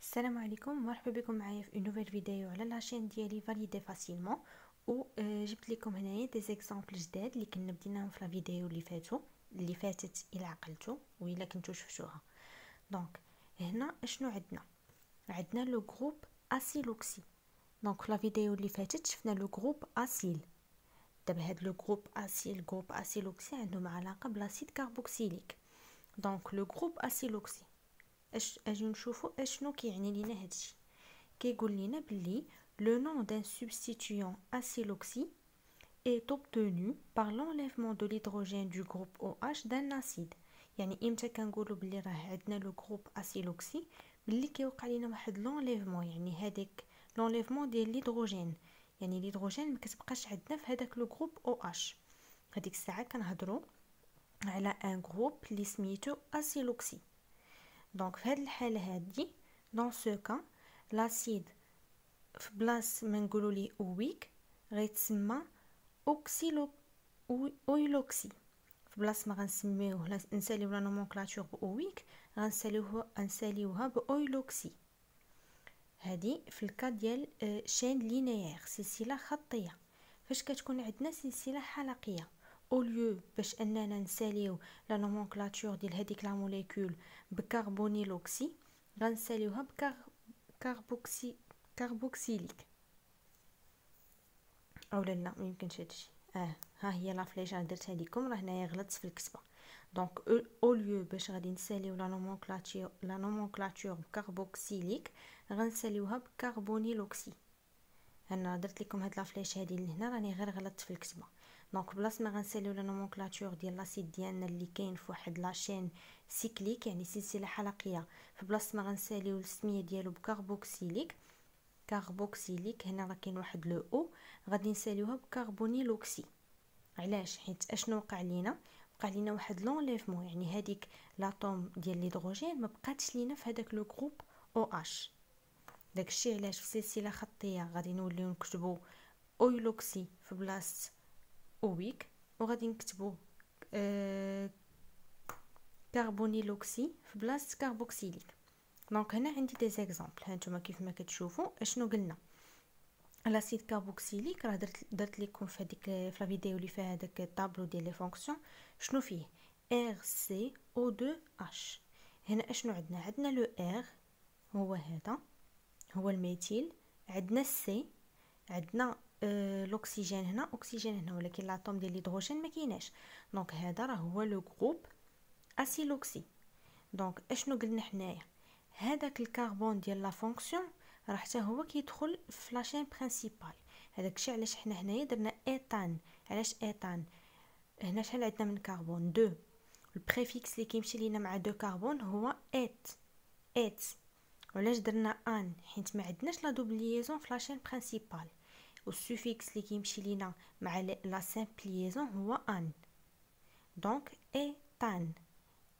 السلام عليكم، مرحبا بكم معايا في نوفيل فيديو على لاشين ديالي فاليدي فاسيلمون. و جبت لكم هنايا دي زيكزامبل جداد اللي كنا بديناهم في لا فيديو اللي فاتت الى عقلتو وإلا كنتو شفتوها. دونك هنا اشنو عندنا لو جروب اسيلوكسي. دونك في لا فيديو اللي فاتت شفنا لو جروب اسيل. دابا هاد لو جروب اسيلوكسي عندهم علاقه بلاسيد كاربوكسيليك. دونك لو جروب اسيلوكسي اجي نشوفوا اشنو كيعني لينا هادشي. كيقول لنا بلي le nom d'un substituant acyloxy est obtenu par l'enlèvement de l'hydrogène du groupe OH d'un acide. يعني امتى كنقولوا بلي راه عندنا لو جروب اسيلوكسي؟ بلي كيوقع لنا واحد لونليفمون، يعني هذاك لونليفمون ديال الهيدروجين، يعني الهيدروجين ما كتبقاش عندنا في هذاك لو جروب OH. هذيك الساعه كنهضروا على ان جروب اللي سميتو اسيلوكسي. دونك في هذه الحاله هذه دون سو كا لاسيد في بلاص ما نقولوا ليه اويك غيتسمى اوكسيلو اويلوكسي. في بلاص ما غنسميوه نساليو لا نومونكلاتور باويك غنساليوها باويلوكسي. هذه في الكا ديال شين لينيير، سلسله خطيه. فاش كتكون عندنا سلسله حلقيه اوليو باش اننا نساليو لا نومونكلاتور ديال هذيك لا موليكول بكربونيلوكسي غنساليوها كاربوكسيليك. اولا لا ما يمكنش هادشي. ها هي لا فليشه درتها لكم، راه هنايا غلطت في الكتابه. دونك اوليو باش غادي نساليو لا نومونكلاتور بكاربوكسيليك غنساليوها بكربونيلوكسي. انا درت لكم هاد لا فليش هادي لهنا، راني غير غلطت في الكتابه. دونك بلاص ما غنساليو لا نومونكلاتور ديال لاسيد ديالنا اللي كاين في واحد لاشين سيكليك يعني سلسله حلقيه، في بلاص ما غنساليو السميه ديالو بكاربوكسيليك هنا راه كاين واحد لو او غادي نساليوها بكربونيلوكسي. علاش؟ حيت اشنو وقع لينا واحد لونليفمون، يعني هذيك لاطوم ديال الهيدروجين ما بقاتش لينا في هذاك لو جروب او اش. داكشي علاش في سلسله خطيه غادي نوليو نكتبوا اويلوكسي في بلاصه اويك، وغادي نكتبوا كربونيلوكسي في بلاصه كاربوكسيليك. دونك هنا عندي دي زيكزامبل، ها نتوما كيف ما كتشوفوا اشنو قلنا. لاسيد كاربوكسيليك راه درت لكم في هذيك في لا فيديو اللي فيها هذاك الطابلو ديال لي فونكسيون شنو فيه RCO2H. هنا اشنو عندنا لو R هو هذا، هو الميثيل. عندنا السي، عندنا الاكسجين هنا، اكسجين هنا، ولكن لاطوم ديال الهيدروجين ما كايناش. دونك هذا راه هو لو جروب اسيلوكسي. دونك اشنو قلنا حنايا؟ هذاك الكربون ديال لا فونكسيون راه حتى هو كيدخل في لاشين برينسيپال. هذاك الشيء علاش حنا هنايا درنا ايتان. علاش ايتان؟ هنا شحال عندنا من كربون؟ 2. البريفيكس اللي كيمشي لينا مع 2 كربون هو ايت. وعلاش درنا ان؟ حيت ما عندناش لا دوبل ليزون في لاشين برينسيپال. والسوفيكس اللي كيمشي لينا مع لا سامبل ليزون هو ان. دونك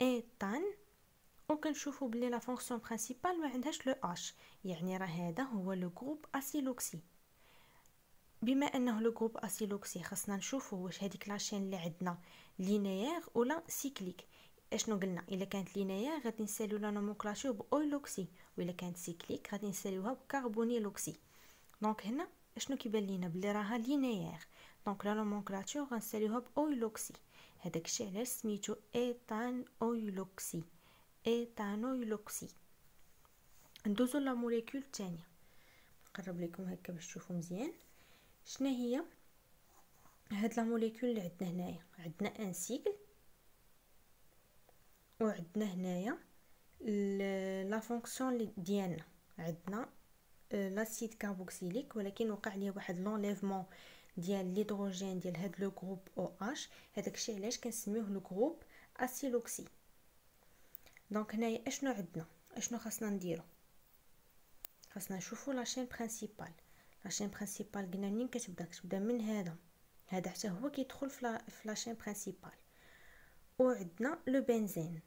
ايتان وكنشوفوا بلي لا فونكسيون برينسيپال ما عندهاش لو اش، يعني راه هذا هو لو جروب اسيلوكسي. بما انه لو جروب اسيلوكسي خاصنا نشوفوا واش هذيك لاشين اللي عندنا لينيير ولا سيكليك. اشنو قلنا؟ الا كانت لينيير غادي نساليو لا نومونكلاتور باويلوكسي، والا كانت سيكليك غادي نساليوها بكربونيلوكسي. دونك هنا اشنو كيبان لينا؟ بلي راها لينيير، دونك لا نومونكلاتور غنساليوها باويلوكسي. هذاك الشيء علاش سميتو ايتان اويلوكسي. ايتانويلوكسي. ندوزو لا موليكول الثانيه، نقرب لكم هكا باش تشوفوا مزيان شنو هي هاد لا موليكول اللي عندنا هنايا. عندنا ان سيكل وعندنا هنايا لا فونكسيون ديالنا. عندنا لاسيد كاربوكسيليك ولكن وقع ليه واحد لونليفمون ديال الهيدروجين ديال هاد لو جروب او اش. هذاك الشيء علاش كنسميوه لو جروب اسيلوكسي. دونك هنايا اشنو عندنا؟ اشنو خاصنا نديرو؟ خاصنا نشوفوا لاشين برينسيپال. لاشين برينسيپال قلنا منين كتبدا من هذا حتى هو كيدخل في لاشين برينسيپال. وعندنا لو بنزين.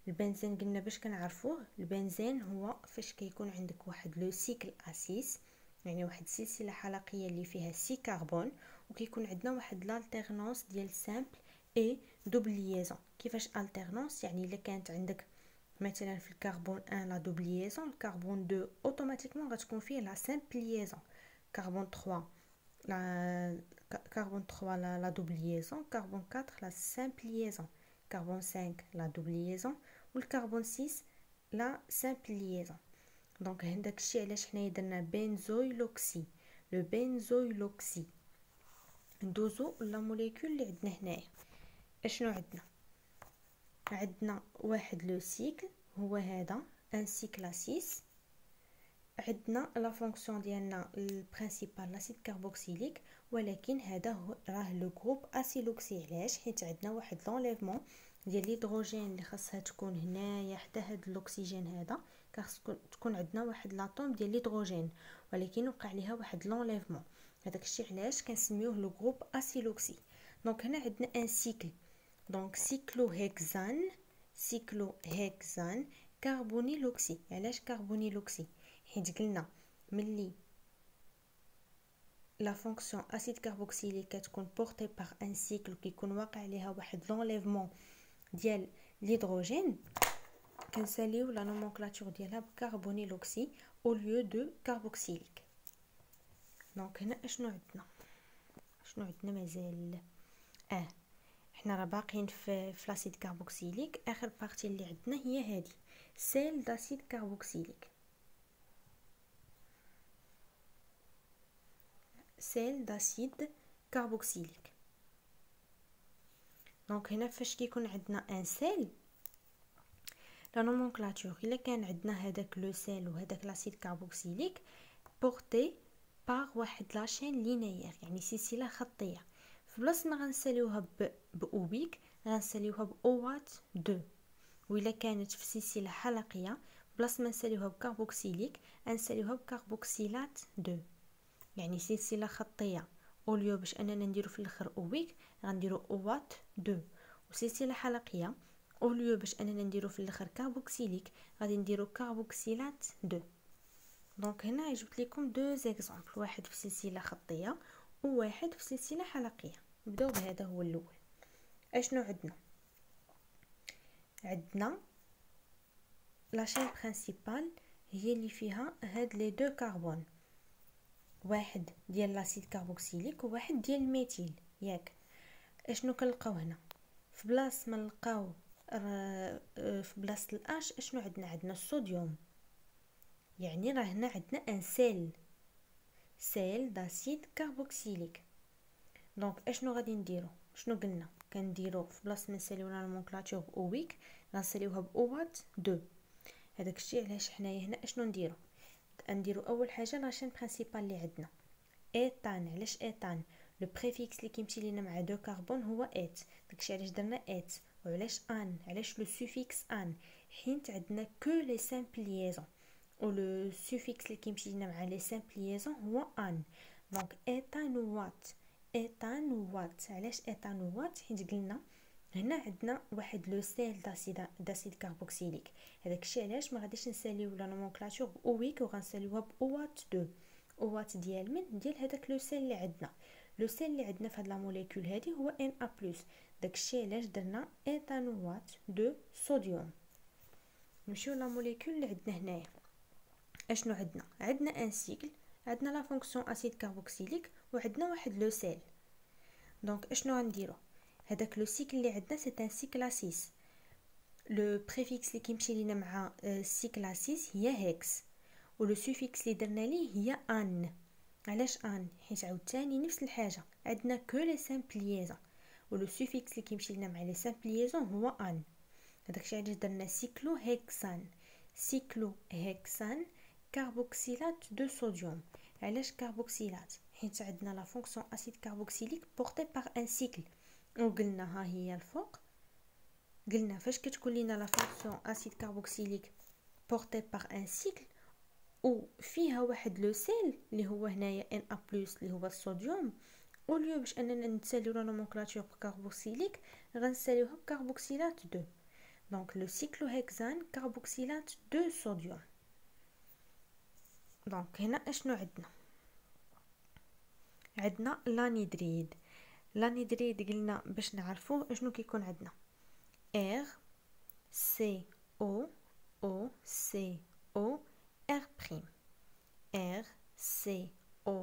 البنزين قلنا باش كنعرفوه، البنزين هو فاش كيكون عندك واحد لو سيكل اسيس، يعني واحد السلسله حلقيه اللي فيها 6 كربون، وكيكون عندنا واحد لالتيرنونس ديال سامبل اي دوبل ليزون. كيفاش التيرنونس؟ يعني الا كانت عندك مثلا في الكربون 1 لا دوبل ليزون، الكربون 2 اوتوماتيكمون غتكون فيه لا سامبل ليزون، كربون 3 لا دوبل ليزون، كربون 4 لا سامبل ليزون، كربون 5 لا دوبل ليزون، والكربون 6 لا سامبل ليزون. دونك هنداك الشيء علاش حنايا درنا بنزويلوكسي. لو بنزويلوكسي. ندوزو لا موليكول اللي عندنا هنايا. اشنو عندنا واحد لو سيكل هو هذا ان سيكل 6. عندنا لا فونكسيون ديالنا البرينسيپال لاسيد كاربوكسيليك، ولكن هذا راه لو جروب اسيلوكسي. علاش؟ حيت عندنا واحد لونليفمون ديال الهيدروجين اللي خاصها تكون هنايا حتى هاد الاكسجين هذا، خاص تكون عندنا واحد لاطوم ديال الهيدروجين، ولكن وقع ليها واحد لونليفمون. هذاك الشيء علاش كنسميوه لو جروب اسيلوكسي. دونك هنا عندنا ان سيكل، دونك سيكلوهكزان كربونيلوكسي. علاش كربونيلوكسي؟ حيت قلنا ملي لا فونكسيون اسيد كاربوكسيليك كتكون بورتي باغ ان سيكل كيكون واقع عليها واحد لونليفمون ديال الهيدروجين، كنساليو لا نومونكلاتور ديالها بكربونيلوكسي او ليو دو كاربوكسيليك. دونك هنا اشنو عندنا مازال؟ حنا راه باقيين في لاسيد كاربوكسيليك. اخر بارتي اللي عندنا هي هذه سيل داسيد كاربوكسيليك. سيل داسيد كاربوكسيليك. دونك هنا فاش كيكون عندنا ان سيل، لا نومونكلاتور الا كان عندنا هذاك لو سيل وهذاك لاسيد كاربوكسيليك بورتي باغ واحد لاشين لينيير، يعني سلسله خطيه. في بلاصه ما غنساليوها باوبيك غنساليوها باوات 2، وإلا كانت في سلسله حلقيه بلاصه ما نساليوها بكاربوكسيليك غنساليوها بكاربوكسيلات 2، يعني سلسله خطيه اوليو باش اننا نديرو في الاخر اويك غنديرو اوات 2، وسلسله حلقيه اوليو باش اننا نديرو في الاخر كاربوكسيليك غادي نديرو كاربوكسيلات 2. دونك هنا جبت لكم دو زيكزامبل، واحد في سلسله خطيه وواحد في سلسله حلقيه. نبداو بهذا هو الاول. اشنو عندنا لا شين برينسيپال هي اللي فيها هاد لي دو كربون، واحد ديال لاسيد كاربوكسيليك وواحد ديال الميثيل، ياك؟ اشنو كنلقاو هنا؟ في بلاصه ما نلقاو في بلاصه الاش اشنو عندنا الصوديوم، يعني راه هنا عندنا ان سيل داسيد كاربوكسيليك. دونك اشنو غادي نديرو؟ شنو قلنا كنديرو في بلاصه ما نساليو لا نومونكلاتور اويك غنساليوها باوات 2. هذاك الشيء علاش حنايا هنا اشنو نديرو اول حاجه لاشين برينسيپال اللي عندنا ايتان. علاش ايتان؟ لو بريفيكس اللي كيمشي لينا مع دو كربون هو ايت، داكشي علاش درنا ايت. وعلاش ان؟ علاش لو سوفيكس ان؟ حيت عندنا كو لي سامبل ليزون، و لو سوفيكس اللي كيمشي لينا مع لي سامبل ليزون هو ان. دونك ايتانوات. علاش ايتانوات؟ حيت قلنا هنا عندنا واحد لو سيل داسيد كاربوكسيليك. هذاك الشيء علاش ما غاديش نساليو لا نومونكلاتور اويك وغنساليوها باوات 2. اوات ديال من؟ ديال هذاك لو سيل اللي عندنا. لو سيل اللي عندنا في هاد لا موليكول هذه هو Na+. داكشي علاش درنا ايتانوات دو صوديوم. نمشيو لا موليكول اللي عندنا هنايا. اشنو عندنا ان سيكل، عندنا لا فونكسيون اسيد كاربوكسيليك، وعندنا واحد لو سيل. دونك اشنو غنديرو؟ هذاك لو سيكل اللي عندنا سي ان سيكل 6. لو بريفيكس اللي كيمشي لينا مع سيكل 6 هي هيكس، ولو سوفيكس اللي درنا ليه هي ان. علاش ان؟ حيت عاوتاني نفس الحاجه عندنا كو لي سامبل ليزون، ولو سوفيكس اللي كيمشي لنا مع لي سامبل ليزون هو ان. هذاكشي علاش درنا سيكلو هيكسان كاربوكسيلات دو صوديوم. علاش كاربوكسيلات؟ حيت عندنا لا فونكسيون اسيد كاربوكسيليك بورتي باغ ان سيكل، وقلنا ها هي الفوق. قلنا فاش كتكون لينا لا فونكسيون اسيد كاربوكسيليك بورتي باغ ان سيكل و فيها واحد لو سيل اللي هو هنايا Na+ اللي هو الصوديوم، اوليو باش اننا نساليو لا نومونكلاتور بكاربوكسيليك غنساليوها بكاربوكسيلات 2. دونك لو سيكلوهكسان كاربوكسيلات 2 صوديوم. دونك هنا اشنو عندنا لانيدريد قلنا باش نعرفوه اشنو كيكون عندنا R CO O C O R prime. R C O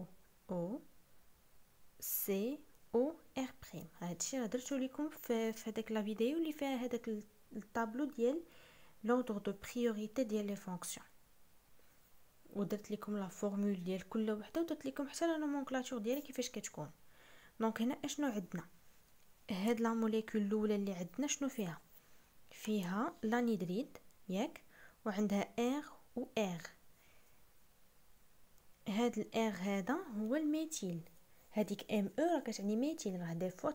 O C O R prime. هادشي هدرتو لكم في هذاك لا فيديو اللي فيها هذاك الطابلو ديال l'ordre de priorité ديال لي فونكسيون، ودرت لكم لا فورمول ديال كل وحده، ودرت لكم حتى لا نومونكلاتور ديالها كيفاش كتكون. دونك هنا اشنو عندنا؟ هاد لا موليكول الاولى اللي عندنا شنو فيها لانيدريد ياك، وعندها ار و ار. هاد الار هذا هو الميثيل، هذيك ام او راه كتعني ميثيل. راه دي فوا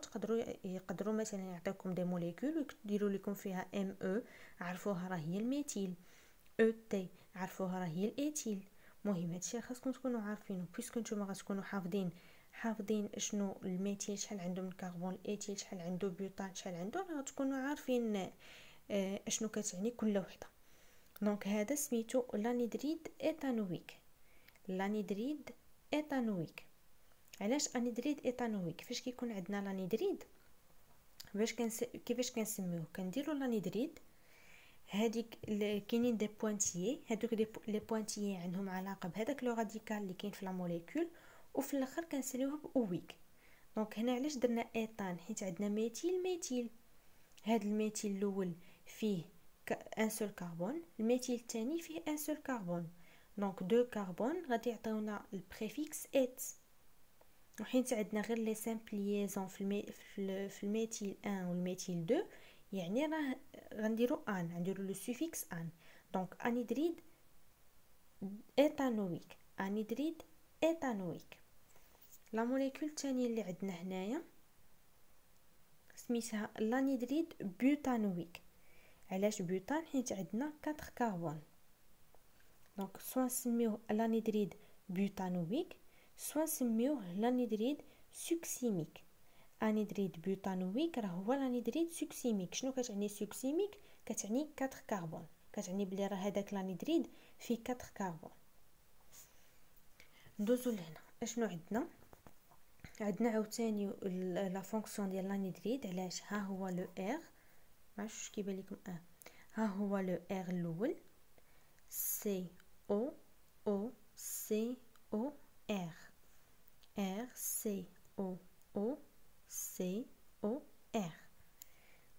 يقدروا مثلا يعطيوكم دي موليكول ويديروا لكم فيها ام او، عرفوها راه هي الميثيل. او تي عرفوها راه هي الايثيل. مهم هادشي خاصكم تكونوا عارفينه، بيسكو نتوما غتكونوا حافظين شنو الميثيل شحال عنده من كربون، الايثيل شحال عنده، بيوتان شحال عنده، راه غتكونوا عارفين اشنو كتعني كل وحده. دونك هذا سميتو لانيدريد ايثانويك. لانيدريد ايثانويك. علاش انيدريد ايثانويك؟ فاش كيكون عندنا لانيدريد كيفاش كنسميوه؟ كنديروا لانيدريد هذيك كاينين دي بوينتيي، هذوك لي بوينتيي عندهم علاقه بهذاك لو راديكال اللي كاين في لا موليكول، وفي الاخر كنساليوه باويك. دونك هنا علاش درنا ايثان؟ حيت عندنا ميثيل. هذا الميثيل الاول فيه ان سول كربون، الميثيل الثاني فيه ان سول كربون، دونك دو كربون غادي يعطيونا البريفيكس ات. وحيت عندنا غير لي سامبل ليزون في الميثيل 1 والميثيل 2، يعني راه غنديروا لو سوفيكس ان. دونك انيدريد ايثانويك. انيدريد ايثانويك. لا موليكول الثانيه اللي عندنا هنايا سميتها لانيدريد بوتانويك. علاش بوتان؟ حيت عندنا 4 كربون. دونك سوا نسميوه لانيدريد بوتانويك، سوا نسميوه لانيدريد سوكسيميك. انيدريد بوتانويك راه هو لانيدريد سوكسيميك. شنو كتعني سوكسيميك؟ كتعني 4 كربون، كتعني بلي راه هذاك لانيدريد فيه 4 كربون. ندوزو لهنا اشنو عندنا عاوتاني لا فونكسيون ديال لانيدريد. علاش؟ ها هو لو ار، معرفتش كيبان لكم ها هو لو ار الاول، سي او او سي او ار، ار سي او او سي او ار.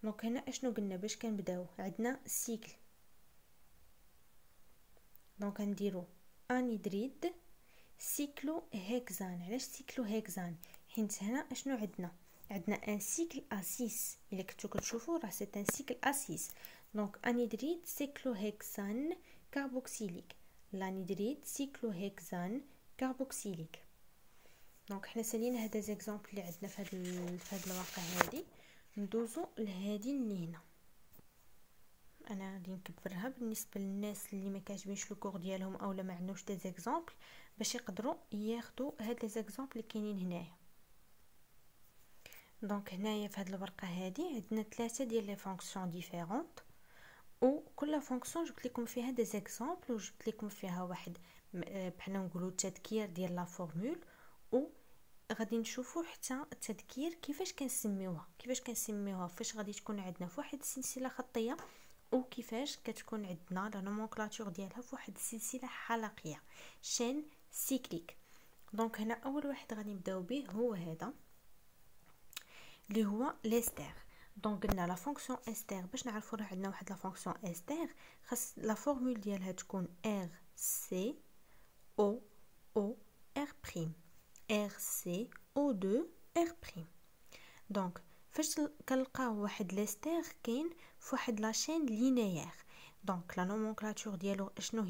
دونك هنا اشنو قلنا باش كنبداو؟ عندنا سيكل، دونك نديرو انيدريد سيكلو هيكزان. علاش سيكلو هيكزان؟ حيت هنا اشنو عندنا ان سيكل اسيس. الا كنتو كتشوفوا راه سي ان سيكل اسيس. دونك انيدريد سيكلو هيكسان كاربوكسيليك، لانيدريد سيكلو هيكزان كاربوكسيليك. دونك حنا سالينا هذا زيكزامبل اللي عندنا في هاد الورقه هذه. ندوزو لهادي اللي هنا، انا غادي نكبرها بالنسبه للناس اللي ما كاتبينش لو كور ديالهم اولا ما عندهمش دي زيكزامبل، باش يقدروا ياخذوا هاد لي زيكزامبل اللي كاينين هنايا. دونك هنايا في هاد الورقه هذه عندنا 3 ديال لي فونكسيون ديفيرونت، وكل فونكسيون جبت لكم فيها دي زيكزامبل، وجبت لكم فيها واحد بحال نقولوا تذكير ديال لا فورمول، و غادي نشوفوا حتى التذكير كيفاش كنسميوها فاش غادي تكون عندنا في واحد السلسله خطيه، وكيفاش كتكون عندنا لا نومونكلاتور ديالها في واحد السلسله حلقيه شين سيكليك. دونك هنا اول واحد غادي نبداو به هو هذا اللي هو ليستر. دونك قلنا لا فونكسيون استر، باش نعرفوا راه عندنا واحد لا فونكسيون استر خاص لا فورمول ديالها تكون ار سي او او ار بريم، ار سي او 2 ار بريم. دونك فاش كنلقاو واحد ليستر كاين فواحد لاشين لينيير، دونك لا نومونكلاتور ديالو اشنو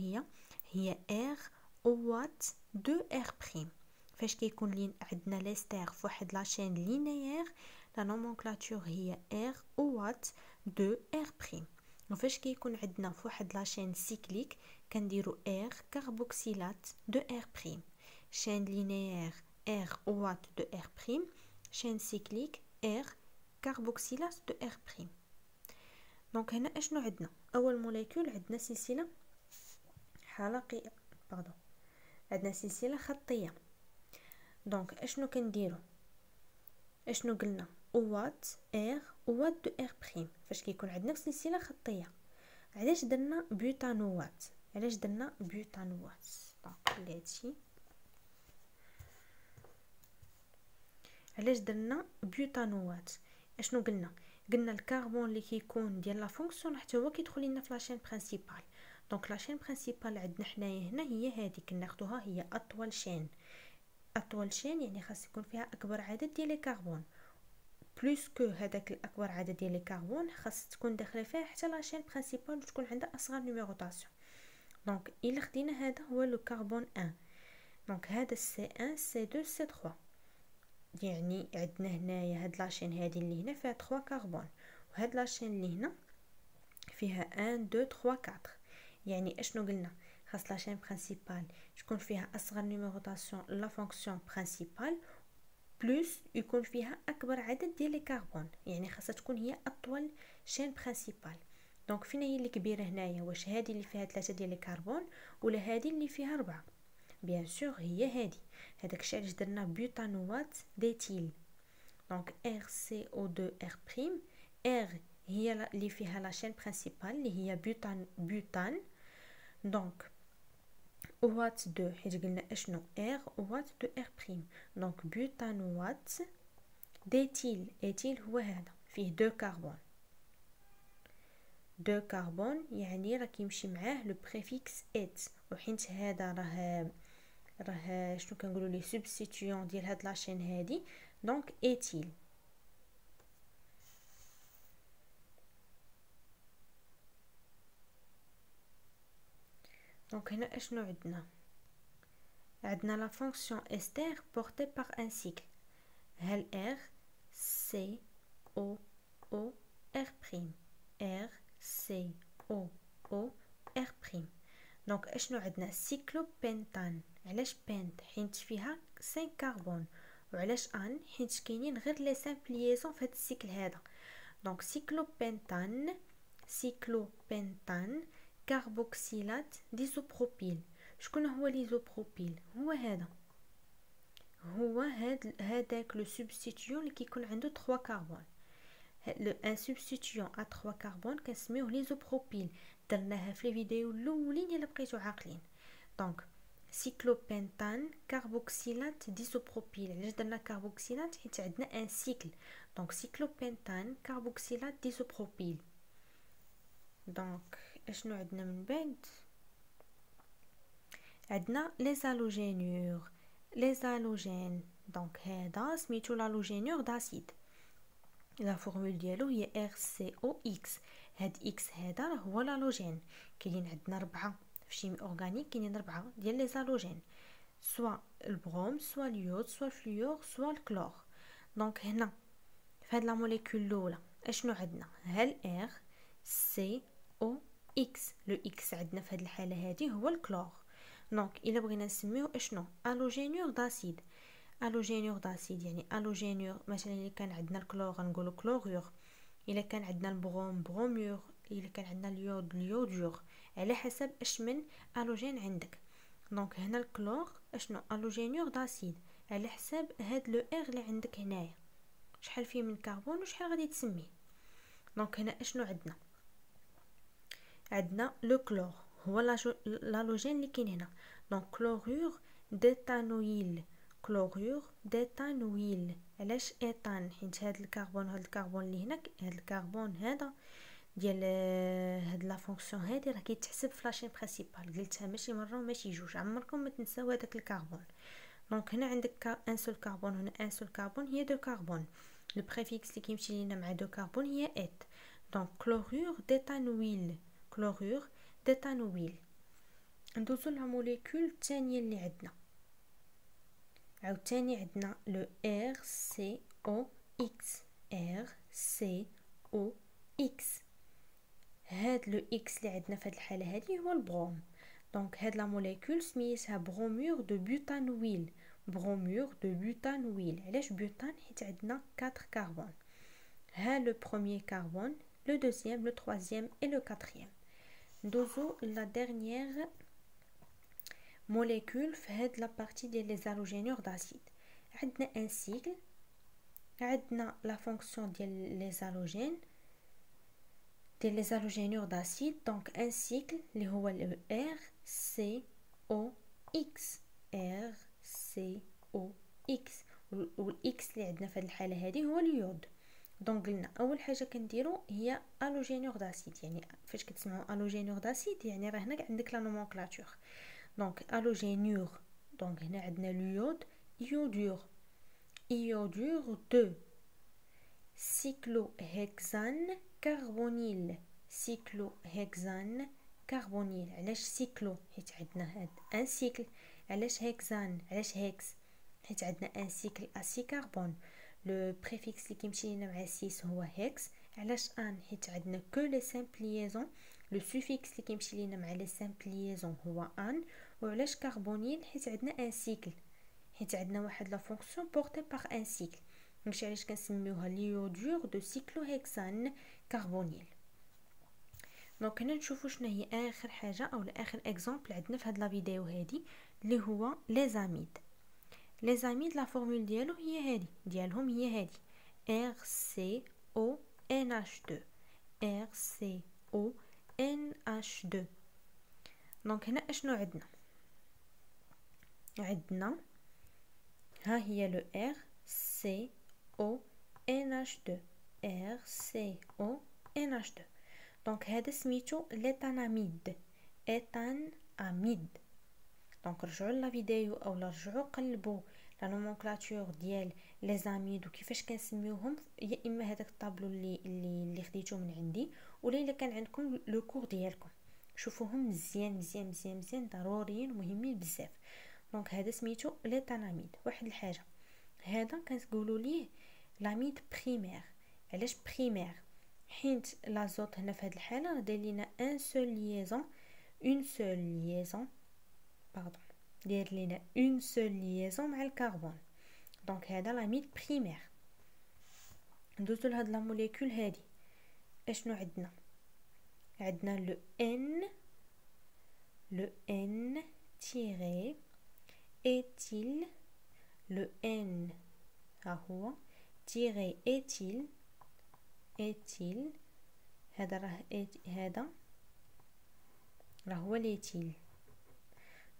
هي ار او وات 2 ار بريم. فاش كيكون عندنا ليستر فواحد لاشين لينيير، لا نومونكلاتور هي ار او وات 2 ار بريم. وفاش كيكون عندنا فواحد لاشين سيكليك كنديرو ار كاربوكسيلات 2 ار بريم. شين لينيير ار او وات 2 ار بريم، شين سيكليك ار كاربوكسيلات 2 ار بريم. دونك هنا اشنو عندنا؟ اول موليكول عندنا سلسله حلقيه، عندنا سلسله خطيه. دونك اشنو كنديرو؟ اشنو قلنا؟ او وات ار او وات 2 ار بريم. فاش كيكون عندنا في سلسله خطيه علاش درنا بيوتانوات؟ علاش درنا بيوتانوات؟ دونك هادشي علاش درنا بيوتانوات. اشنو قلنا الكربون اللي كيكون ديال لا فونكسيون حتى هو كيدخل لنا في لاشين برينسيپال. دونك لاشين برينسيپال عندنا حنايا هنا هي هذه كناخذوها هي اطول شين. اطول شين يعني خاص يكون فيها اكبر عدد ديال لي كربون، بلوس كو هذاك الاكبر عدد ديال لي كربون خاص تكون داخله فيها حتى لاشين برينسيپال وتكون عندها اصغر نيميروطاسيون. دونك الا خدينا هذا هو لو كربون 1، دونك هذا سي 1 سي 2 سي 3، يعني عندنا هنايا هاد لاشين هادي اللي هنا فيها 3 كربون، وهاد لاشين اللي هنا فيها 1 2 3 4. يعني اشنو قلنا؟ خاص لاشين برينسيپال تكون فيها اصغر نيميروطاسيون لا فونكسيون برينسيپال، بلوس يكون فيها اكبر عدد ديال لي كربون، يعني خاصها تكون هي اطول شين برينسيپال. دونك فين هي اللي كبيره هنايا؟ واش هذه اللي فيها 3 ديال لي كربون ولا هذه اللي فيها 4؟ بيان سور هي هذه. هذاك الشيء علاش درنا بيوتانوات ديتيل. دونك ار سي او 2 ار بريم. ار هي اللي فيها لا شين برينسيپال اللي هي بيوتان. دونك وات 2 حيت قلنا اشنو ار وات 2 ار بريم. دونك بيوتانوات ديتيل. ايتيل هو هذا فيه 2 كربون. 2 كربون يعني راه كيمشي معاه لو بريفيكس ات، وحيت هذا راه شنو كنقولوا لي سبستيتيون ديال هاد لاشين هادي، دونك ايتيل. دونك هنا اشنو عندنا لا فونكسيون استر بورتي بار ان سيكل. هل ار سي او او ار بريم ار سي او او ار بريم. دونك اشنو عندنا سيكلوبنتان. علاش بنت؟ حيت فيها 5 كربون. وعلاش ان؟ حيت كاينين غير لي سامبل ليزون في هذا السيكل هذا. دونك سيكلوبنتان كاربوكسيلات ديزوبروبيل. شكون هو ليزوبروبيل؟ هو هذا، هو هذاك لو سبستيتيون اللي كيكون عنده 3 كربون. ان سبستيتيون ا 3 كربون كنسميوه ليزوبروبيل. درناها في الفيديو الاولين الا بقيتو عاقلين. دونك سيكلوبنتان كاربوكسيلات ديزوبروبيل. علاش درنا كاربوكسيلات؟ حيت عندنا ان سيكل. دونك سيكلوبنتان كاربوكسيلات ديزوبروبيل. دونك اشنو عندنا من بعد؟ عندنا لي زالوجينور. لي زالوجين دونك هذا سميتو لالوجينور داسيد. لا فورمول ديالو هي RCOX. هاد اكس هذا راه هو لالوجين. كاينين عندنا 4 في شيمي اورغانيك، كاينين 4 ديال لي زالوجين، سوا البروم سوا اليود سوا الفلور سوا الكلور. دونك هنا في هاد لا موليكول الاولى اشنو عندنا؟ هل RCOX. لو اكس عندنا في هاد الحاله هذه هو الكلور. دونك الا بغينا نسميو اشنو؟ الوجينور داسيد. الوجينور داسيد يعني الوجينور. مثلا الا كان عندنا الكلور غنقولوا كلورور، الا كان عندنا البروم برومور، الا كان عندنا اليود اليودور، على حسب اش من الوجين عندك. دونك هنا الكلور اشنو؟ الوجينور داسيد، على حساب هاد لو ار اللي عندك هنايا شحال فيه من كربون وشحال غادي تسميه. دونك هنا اشنو عندنا لو كلور هو لالوجين اللي كاين هنا. دونك كلورور ديتانويل. كلورور ديتانويل. علاش ايتان؟ حيت هاد الكربون اللي هنا، هاد الكربون هذا ديال هاد لا فونكسيون هادي راه كيتحسب في لاشين برينسيپال. قلتها ماشي مره وماشي جوج، عمركم ما تنساو هذاك الكربون. دونك هنا عندك ان سول كربون، هنا ان سول كربون هي دو كربون. لو بريفيكس اللي كيمشي لينا مع دو كربون هي ات. دونك كلورور ديتانويل. كلورور ديتانويل. ندوزو لا موليكول الثانيه اللي عندنا. عاوتاني عندنا لو RCOX. RCOX. هاد لو اكس اللي عندنا في هاد الحاله هادي هو البروم. دونك هاد لا موليكول سميتها برومور دو بوتانويل. برومور دو بوتانويل. علاش بوتان؟ حيت عندنا 4 كربون. ها لو بروميير كربون، لو دوزيام، لو تروازيام اي لو كاتريام. ندوزو لا ديرنيير موليكول في هاد لا بارتي ديال لي زالوجينور داسيد. عندنا ان سيكل، عندنا لا فونكسيون ديال لي زالوجين، ديال لي زالوجينور داسيد. دونك ان سيكل اللي هو ال ار سي او اكس، ار سي او اكس، والاكس اللي عندنا في هذه الحاله هذه هو اليود. دونك قلنا اول حاجه كنديرو هي الوجينور داسيد. يعني فاش كتسمعوا الوجينور داسيد يعني راه هنا عندك لا نومونكلاتور. دونك الوجينور، دونك هنا عندنا اليود، يودور، iodure de cyclohexane carbonyl، cyclohexane carbonyl. علاش سيكلو؟ حيت عندنا هاد ان سيكل. علاش هيكزان؟ علاش هيكس؟ حيت عندنا ان سيكل اسي كربون. لو بريفيكس اللي كيمشي لنا مع 6 هو هيكس. علاش ان؟ حيت عندنا كو لي سامبل ليزون. لو سوفيكس اللي كيمشي لنا مع لي سامبل ليزون هو ان. وعلاش كربونيل؟ حيت عندنا ان سيكل، حيت عندنا واحد لا فونكسيون بورتي باغ ان سيكل. داكشي علاش كنسميوها ليودور دو سيكلوهكسان كربونيل. دونك هنا نشوفوا شنو هي اخر حاجه او اخر اكزامبل عندنا في هاد لا فيديو هادي اللي هو لي زاميد. لي زاميد لا فورمول ديالو هي هادي، ديالهم هي هادي RCONH2، RCONH2. دونك هنا اشنو عندنا؟ عندنا ها هي لو RCONH2، RCONH2. دونك هذا سميتو ليتاناميد، ايتاناميد. دونك رجعوا لا فيديو او رجعوا قلبوا لا نومونكلاتور ديال لي زاميد وكيفاش كنسميوهم، يا اما هذاك الطابلو اللي خديتو من عندي، ولا الا كان عندكم لو كور ديالكم شوفوهم مزيان مزيان مزيان مزيان، ضروريين ومهمين بزاف. دونك هذا سميتو ليتاناميد. واحد الحاجه، هذا كنقولوا ليه لاميد بريمير. علاش بريمير؟ حيت لازوت هنا في هذه الحاله راه داير لينا ان سول ليزون، اون سول ليزون، باردون، داير لينا اون سول ليزون مع الكربون. دونك هذا لاميد بريمير. ندوزو لهاد لا موليكول هادي، اشنو عندنا؟ عندنا لو ان تيري ايتيل، لو ان ها هو تيري ايتيل، ايتيل هذا راه هذا راه هو ليتيل.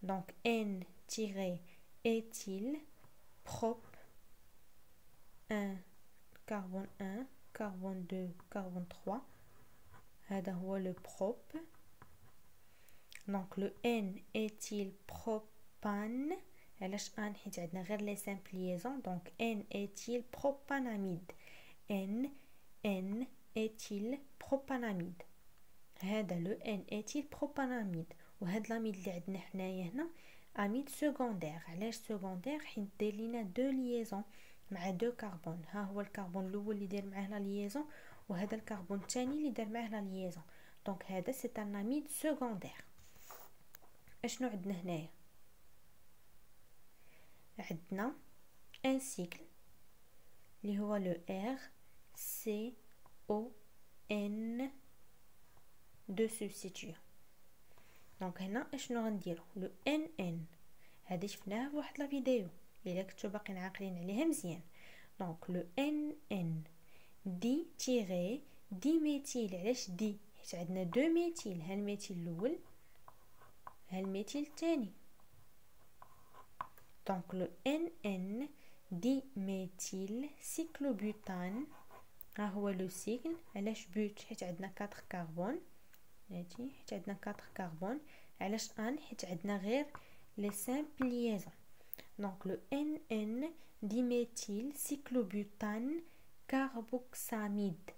دونك ان تيري ايتيل بروب 1 كربون 1 كربون 2 كربون 3، هذا هو لو بروب. دونك لو ان ايتيل بروبان. علاش ان؟ حيت عندنا غير لي سامبل ليزون. دونك ان ايتيل بروباناميد، ان ايتيل بروباناميد. هذا لو ان ايتيل بروباناميد. وهاد لاميد اللي عندنا حنايا هنا اميد سكوندير. علاش سكوندير؟ حيت داير لينا دو ليزون مع دو كربون. ها هو الكربون الاول اللي داير معاه لا ليزون، وهذا الكربون الثاني اللي دار معاه لا ليزون. دونك هذا سي ان اميد سكوندير. اشنو عندنا هنايا؟ عندنا ان سيكل اللي هو لو ار سي او ان دو سبستيتيون. دونك هنا اشنو غنديرو؟ لو ان ان هذه شفناها في واحد لا فيديو الا كنتو باقيين عاقلين عليها مزيان. دونك لو ان ان دي تيري دي ميتيل. علاش دي؟ حيت عندنا دو ميتيل، ها الميتيل الاول ها الميتيل الثاني. دونك لو ان ان دي ميتيل سيكلوبوتان. ها هو لو سيكل. علاش بوت؟ حيت عندنا 4 كربون، هادي حيت عندنا 4 كربون. علاش ان؟ حيت عندنا غير لي سامبل ليزون. دونك لو ان ان دي ميتيل سيكلوبوتان كاربوكساميد،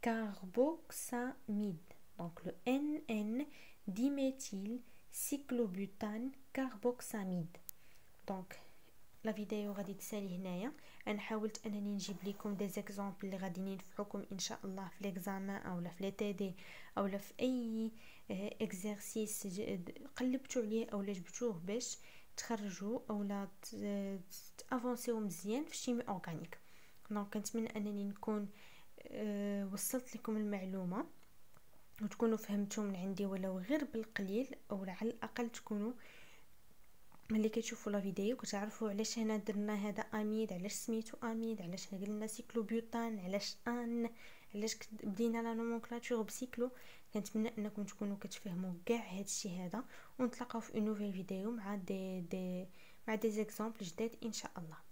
كاربوكساميد. دونك لو ان ان دي ميتيل سيكلوبوتان كاربوكساميد. دونك لا فيديو غادي تسالي هنايا. انا حاولت انني نجيب لكم دي زيكزامبل اللي غادي ينفعوكم ان شاء الله في ليكزامان اولا في لي تي دي اولا في اي اكزرسيس قلبتوا عليه اولا جبتوه باش تخرجوا اولا تافونسيو مزيان في الشيمي اورغانيك. دونك كنتمنى انني نكون وصلت لكم المعلومه وتكونوا فهمتوا من عندي ولو غير بالقليل، او على الاقل تكونوا ملي كتشوفوا لا فيديو كتعرفوا علاش هنا درنا هذا اميد، علاش سميتو اميد، علاش قلنا سيكلوبيوتان، علاش ان، علاش بدينا لا نومونكلاتور بسيكلو. كنتمنى انكم تكونوا كتفهموا كاع هادشي هذا، ونتلاقاو في نوفيل فيديو مع دي زيكزامبل جداد ان شاء الله.